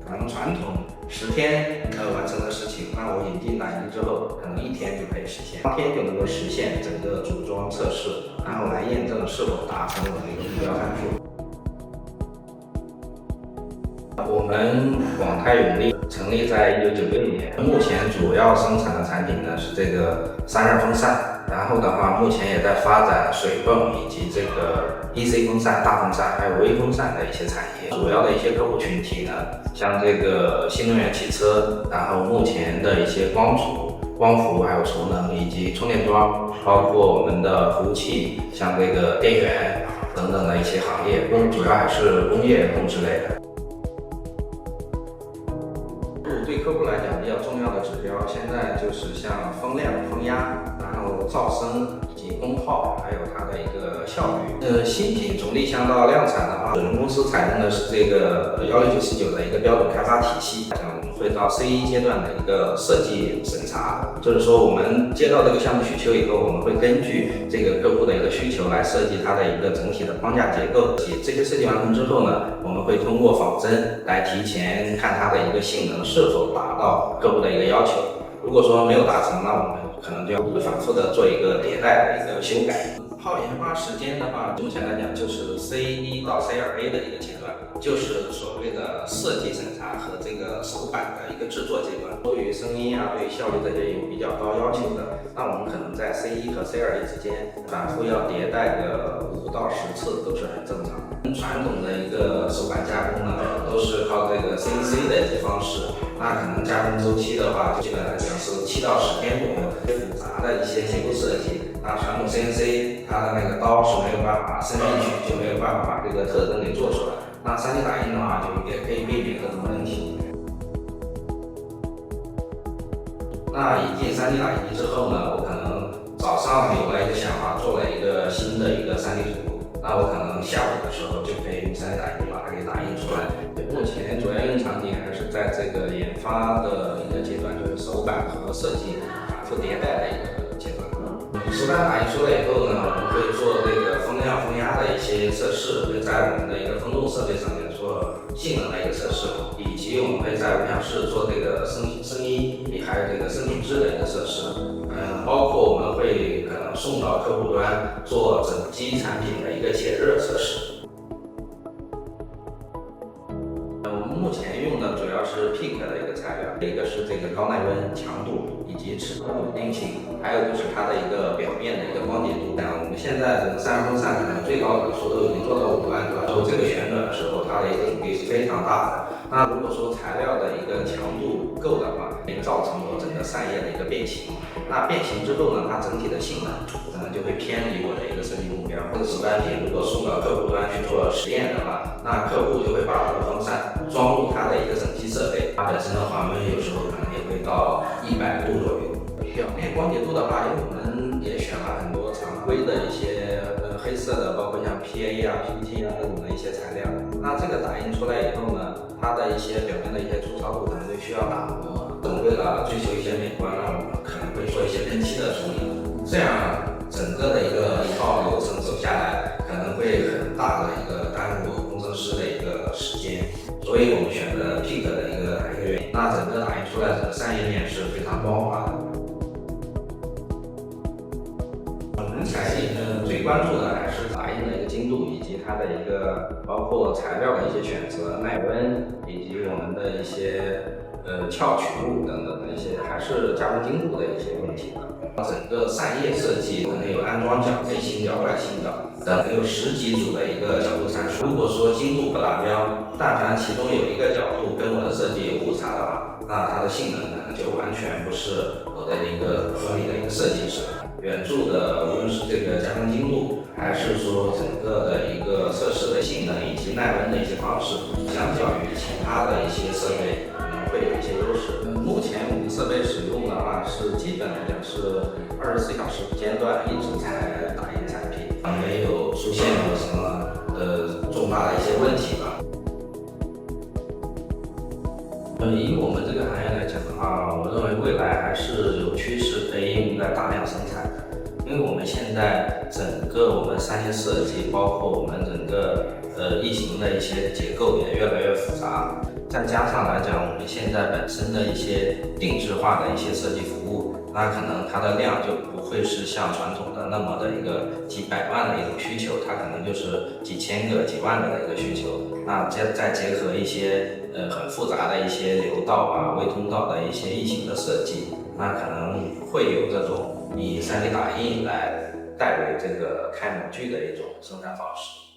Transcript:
可能传统10天完成的事情，那我引进打印之后，可能1天就可以实现，当天就能够实现整个组装测试，然后来验证是否达成我的一个目标参数。我们广泰永力成立在1996年，目前主要生产的产品呢是这个散热风扇，然后的话目前也在发展水泵以及这个 DC 风扇、大风扇还有微风扇的一些产业。主要的一些客户群体呢，像这个新能源汽车，然后目前的一些光储、光伏还有储能以及充电桩，包括我们的服务器，像这个电源等等的一些行业，主要还是工业控制类的。对客户来讲比较重要的指标，现在就是像风量、风压，然后噪声以及功耗，还有它的一个效率。新品从立项到量产的话，我们公司采用的是这个16949的一个标准开发体系，我们会到 C1 阶段的一个设计审查，就是说我们接到这个项目需求以后，我们会根据这个客户的一个需求来设计它的一个整体的框架结构。这些设计完成之后呢，我们会通过仿真来提前看它的一个性能是否达到客户的一个要求。如果说没有达成，那我们可能就要反复的做一个迭代的一个修改。耗研发时间的话，目前来讲就是 C1 到 C2A 的一个阶段，就是所谓的设计审查和这个手板的一个制作阶段。对于声音啊，对于效率这些有比较高要求的，那我们可能在 C1 和 C2A 之间反复要迭代个5到10次都是很正常的。传统的一个手板加工呢，都是靠这个 CNC 的一些方式，那可能加工周期的话，基本来讲是7到10天左右。复杂的一些结构设计，那传统 CNC 它的那个刀是没有办法伸进去，就没有办法把这个特征给做出来。那 3D 打印的话，就也可以避免各种问题。那引进 3D 打印机之后呢，我可能早上有了一个想法，做了一个新的一个 3D 图，那我可能下午的时候就可以用 3D 打印机把它给打印出来。目前主要应用场景还是在这个研发的一个阶段，就是手板和设计反复迭代的一个阶段。手板打印出来以后呢，我们会做这个风量、风压的一些测试，会在我们的一个风洞设备上面做性能的一个测试，以及我们会在无响室做这个声音，还有这个声品质的一个测试。包括我们会可能送到客户端做整机产品的一个解热测试。我们目前用的主要是 PEEK 的一个材料，一个是这个高耐温、强度以及尺寸稳定性，还有就是它的一个表面的一个光洁度。我们现在这个散热风扇可能最高转速都已经做到5万转，做这个旋转的时候，它的一个阻力是非常大的。那如果说材料的一个强度够的话，会造成我整个扇叶的一个变形。那变形之后呢，它整体的性能可能就会偏离我的一个设计目标。这个手板品如果送到客户端去做实验的话，那客户就会把我的风扇装入它的一个整机设备，它本身的话，有时候可能也会到100度左右。表面光洁度的话，因为我们也选了很多常规的一些黑色的，包括像 PA 啊、PT 啊这种的一些材料。那这个打印出来以后呢，它的一些表面的一些粗糙度可能就需要打磨。为了追求一些美观，那我们可能会做一些喷漆的处理，这样整个的一套流程走下来，可能会很大的一个耽误工程师的一个时间。所以我们选择 PEEK 的一个打印原因，那整个打印出来的扇叶面是非常光滑的。我们采印最关注的还是打印的一个精度，以及它的一个包括材料的一些选择、耐温，以及我们的一些翘曲度等等的一些，还是加工精度的一些问题的。整个扇叶设计可能有安装角、内倾角、外倾角等有10几组的一个角度参数。如果说精度不达标，但凡其中有一个角度跟我的设计有误差的话，那它的性能可能就完全不是我的一个合理的一个设计是。圆柱的无论是这个加工精度，还是说整个的一个测试的性能以及耐温的一些方式，相较于其他的一些设备可能会有一些优势。目前我们设备使用的话是基本来讲是24小时不间断一直在打印产品，没有出现过什么重大的一些问题吧。以我们这个行业来讲的话，我认为未来还是有趋势可以应用在大量生产的，因为我们现在整个我们3线设计，包括我们整个异形的一些结构也越来越复杂。再加上来讲，我们现在本身的一些定制化的一些设计服务，那可能它的量就不会是像传统的那么的一个几百万的一种需求，它可能就是几千个、几万个的一个需求。那再结合一些很复杂的一些流道啊、微通道的一些异形的设计，那可能会有这种以 3D 打印来代为这个开模具的一种生产方式。